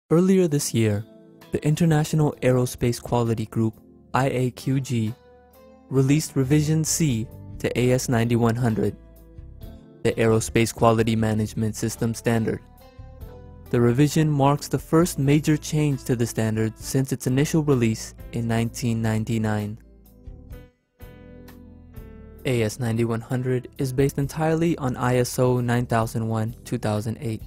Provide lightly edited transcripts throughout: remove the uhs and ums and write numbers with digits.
Earlier this year, the International Aerospace Quality Group, IAQG, released Revision C to AS9100, the Aerospace Quality Management System standard. The revision marks the first major change to the standard since its initial release in 1999. AS9100 is based entirely on ISO 9001-2008,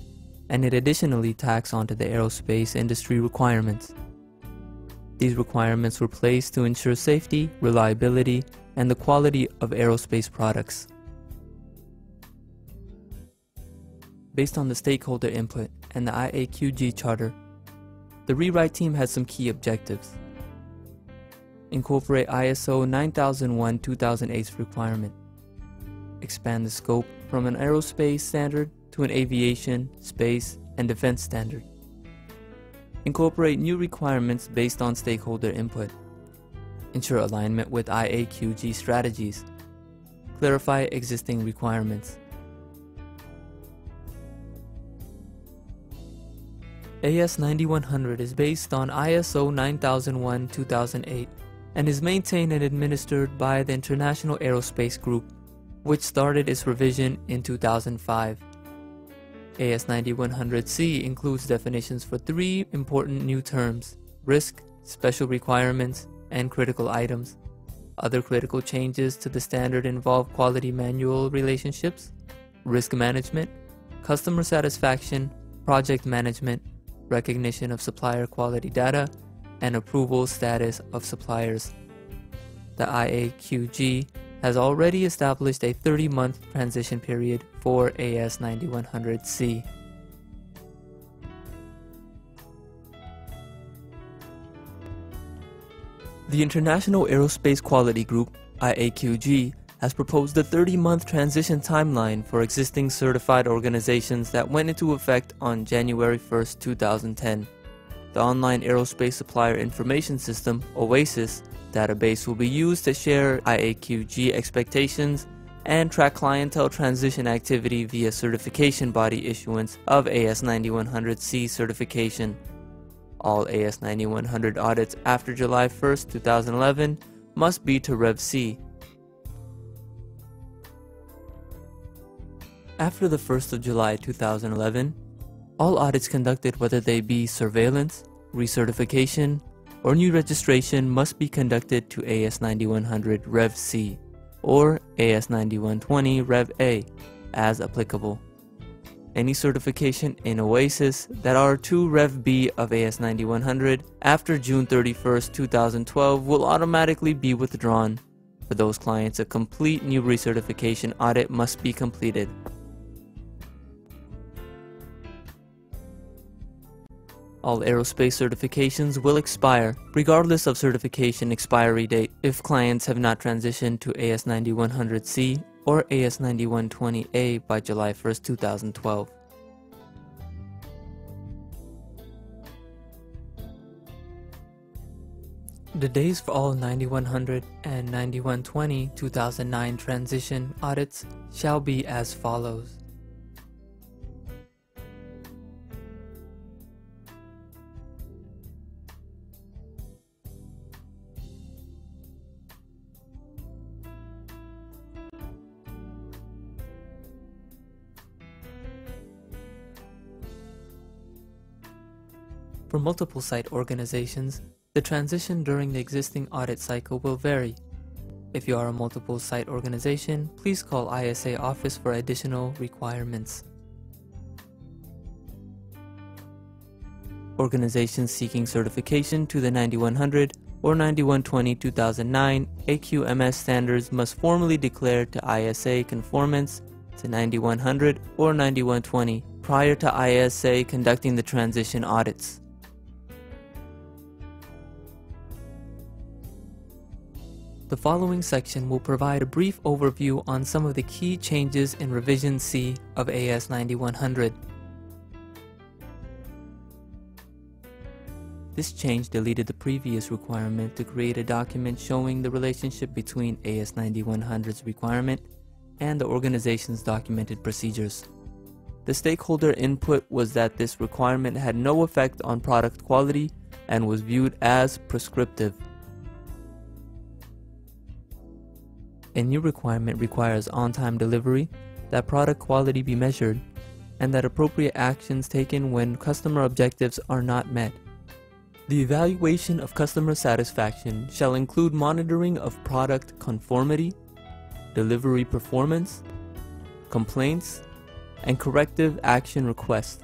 and it additionally tacks onto the aerospace industry requirements. These requirements were placed to ensure safety, reliability, and the quality of aerospace products. Based on the stakeholder input and the IAQG charter, the rewrite team has some key objectives. Incorporate ISO 9001-2008's requirement. Expand the scope from an aerospace standard to an aviation, space, and defense standard. Incorporate new requirements based on stakeholder input. Ensure alignment with IAQG strategies. Clarify existing requirements. AS9100 is based on ISO 9001-2008 and is maintained and administered by the International Aerospace Group, which started its revision in 2005. AS9100C includes definitions for three important new terms: risk, special requirements, and critical items. Other critical changes to the standard involve quality manual relationships, risk management, customer satisfaction, project management, recognition of supplier quality data, and approval status of suppliers. The IAQG has already established a 30-month transition period for AS9100C. The International Aerospace Quality Group, IAQG, has proposed a 30-month transition timeline for existing certified organizations that went into effect on January 1, 2010. The Online Aerospace Supplier Information System, OASIS, database will be used to share IAQG expectations and track clientele transition activity via certification body issuance of AS9100C certification. All AS9100 audits after July 1, 2011 must be to Rev C. After the 1st of July 2011, all audits conducted, whether they be surveillance, recertification, or new registration, must be conducted to AS9100 Rev C or AS9120 Rev A as applicable. Any certification in OASIS that are to Rev B of AS9100 after June 31, 2012 will automatically be withdrawn. For those clients, a complete new recertification audit must be completed. All aerospace certifications will expire, regardless of certification expiry date, if clients have not transitioned to AS9100C or AS9120A by July 1, 2012. The days for all 9100 and 9120 2009 transition audits shall be as follows. For multiple site organizations, the transition during the existing audit cycle will vary. If you are a multiple site organization, please call ISA office for additional requirements. Organizations seeking certification to the 9100 or 9120-2009 AQMS standards must formally declare to ISA conformance to 9100 or 9120 prior to ISA conducting the transition audits. The following section will provide a brief overview on some of the key changes in Revision C of AS9100. This change deleted the previous requirement to create a document showing the relationship between AS9100's requirement and the organization's documented procedures. The stakeholder input was that this requirement had no effect on product quality and was viewed as prescriptive. A new requirement requires on-time delivery, that product quality be measured, and that appropriate actions taken when customer objectives are not met. The evaluation of customer satisfaction shall include monitoring of product conformity, delivery performance, complaints, and corrective action requests.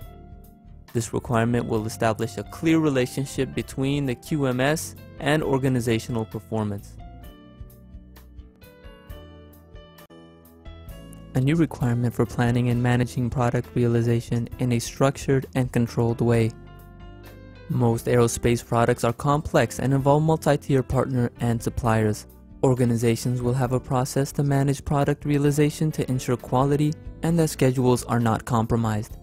This requirement will establish a clear relationship between the QMS and organizational performance. A new requirement for planning and managing product realization in a structured and controlled way. Most aerospace products are complex and involve multi-tier partner and suppliers. Organizations will have a process to manage product realization to ensure quality and that schedules are not compromised.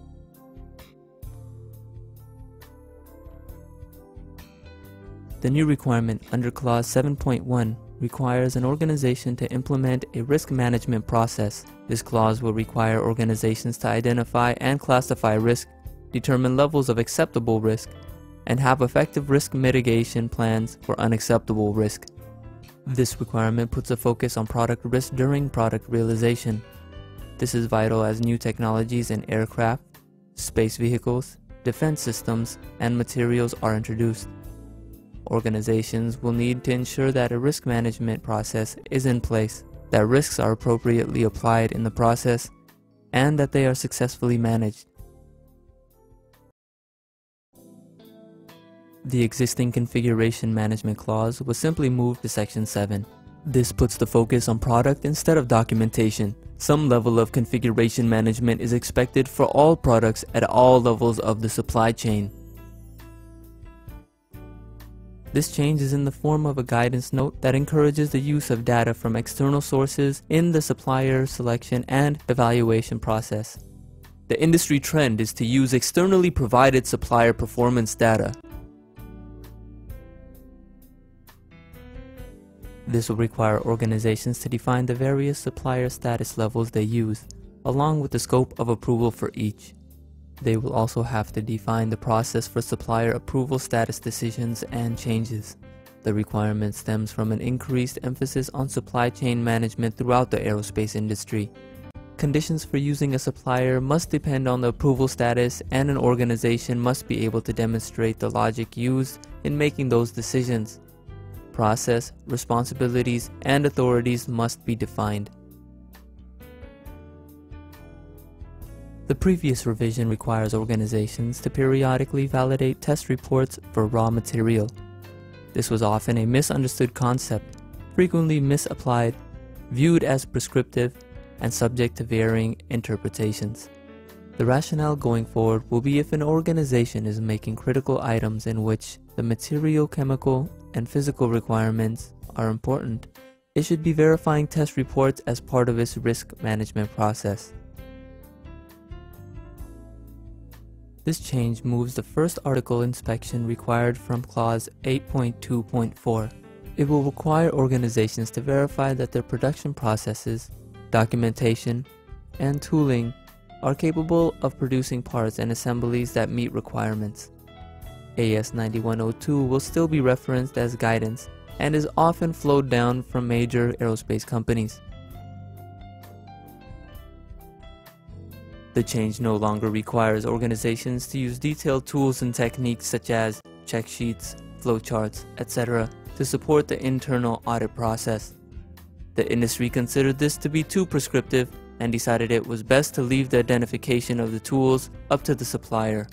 The new requirement under Clause 7.1 requires an organization to implement a risk management process. This clause will require organizations to identify and classify risk, determine levels of acceptable risk, and have effective risk mitigation plans for unacceptable risk. This requirement puts a focus on product risk during product realization. This is vital as new technologies in aircraft, space vehicles, defense systems, and materials are introduced. Organizations will need to ensure that a risk management process is in place, that risks are appropriately applied in the process, and that they are successfully managed. The existing configuration management clause was simply moved to Section 7. This puts the focus on product instead of documentation. Some level of configuration management is expected for all products at all levels of the supply chain. This change is in the form of a guidance note that encourages the use of data from external sources in the supplier selection and evaluation process. The industry trend is to use externally provided supplier performance data. This will require organizations to define the various supplier status levels they use, along with the scope of approval for each. They will also have to define the process for supplier approval status decisions and changes. The requirement stems from an increased emphasis on supply chain management throughout the aerospace industry. Conditions for using a supplier must depend on the approval status, and an organization must be able to demonstrate the logic used in making those decisions. Process, responsibilities, and authorities must be defined. The previous revision requires organizations to periodically validate test reports for raw material. This was often a misunderstood concept, frequently misapplied, viewed as prescriptive, and subject to varying interpretations. The rationale going forward will be if an organization is making critical items in which the material, chemical, and physical requirements are important, it should be verifying test reports as part of its risk management process. This change moves the first article inspection required from Clause 8.2.4. It will require organizations to verify that their production processes, documentation, and tooling are capable of producing parts and assemblies that meet requirements. AS9100 will still be referenced as guidance and is often flowed down from major aerospace companies. The change no longer requires organizations to use detailed tools and techniques such as check sheets, flowcharts, etc. to support the internal audit process. The industry considered this to be too prescriptive and decided it was best to leave the identification of the tools up to the supplier.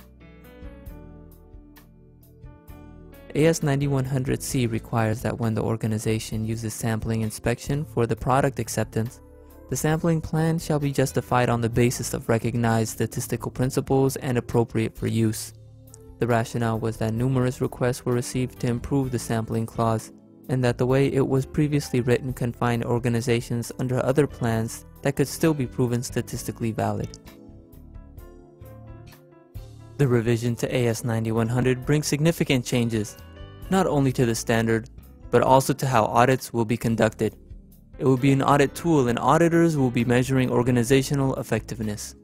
AS9100C requires that when the organization uses sampling inspection for the product acceptance, the sampling plan shall be justified on the basis of recognized statistical principles and appropriate for use. The rationale was that numerous requests were received to improve the sampling clause, and that the way it was previously written confined organizations under other plans that could still be proven statistically valid. The revision to AS9100 brings significant changes, not only to the standard, but also to how audits will be conducted. It will be an audit tool, and auditors will be measuring organizational effectiveness.